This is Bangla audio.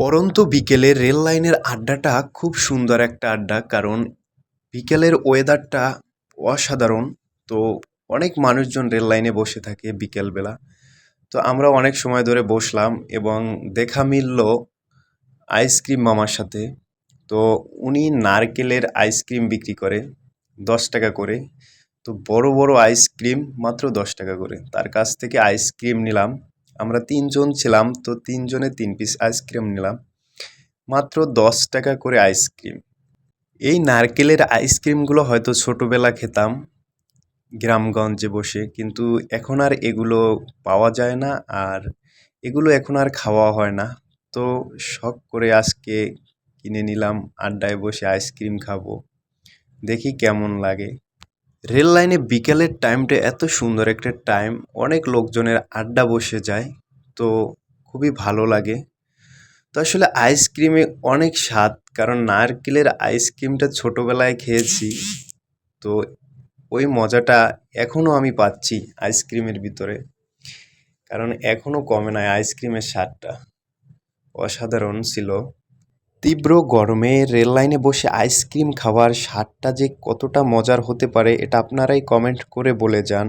পড়ন্ত বিকেলে রেল লাইনের আড্ডাটা খুব সুন্দর একটা আড্ডা। কারণ বিকেলের ওয়েদারটা অসাধারণ। তো অনেক মানুষজন রেল লাইনে বসে থাকে বিকেলবেলা। তো আমরা অনেক সময় ধরে বসলাম এবং দেখা মিলল আইসক্রিম মামার সাথে। তো উনি নারকেলের আইসক্রিম বিক্রি করে 10 টাকা করে। তো বড় বড় আইসক্রিম মাত্র 10 টাকা করে। তার কাছ থেকে আইসক্রিম নিলাম। আমরা 3 জন ছিলাম, তো 3 জনে 3 পিস আইসক্রিম নিলাম। মাত্র 10 টাকা করে আইসক্রিম। এই নারকেলের আইসক্রিমগুলো হয়তো ছোটবেলা খেতাম গ্রামগঞ্জে বসে, কিন্তু এখন আর এগুলো পাওয়া যায় না, আর এগুলো এখন আর খাওয়া হয় না। তো শখ করে আজকে কিনে নিলাম, আড্ডায় বসে আইসক্রিম খাবো, দেখি কেমন লাগে। রেল লাইনে বিকেলের টাইমটা এত সুন্দর একটা টাইম, অনেক লোকজনের আড্ডা বসে যায়। তো খুবই ভালো লাগে। তো আসলে আইসক্রিমে অনেক স্বাদ, কারণ নারকেলের আইসক্রিমটা ছোটবেলায় খেয়েছি। তো ওই মজাটা এখনও আমি পাচ্ছি আইসক্রিমের ভিতরে, কারণ এখনও কমে নাই আইসক্রিমের স্বাদটা। অসাধারণ ছিল। তীব্র গরমে রেল লাইনে বসে আইসক্রিম খাওয়ার স্বাদটা যে কতটা মজার হতে পারে, এটা আপনারাই কমেন্ট করে বলে যান।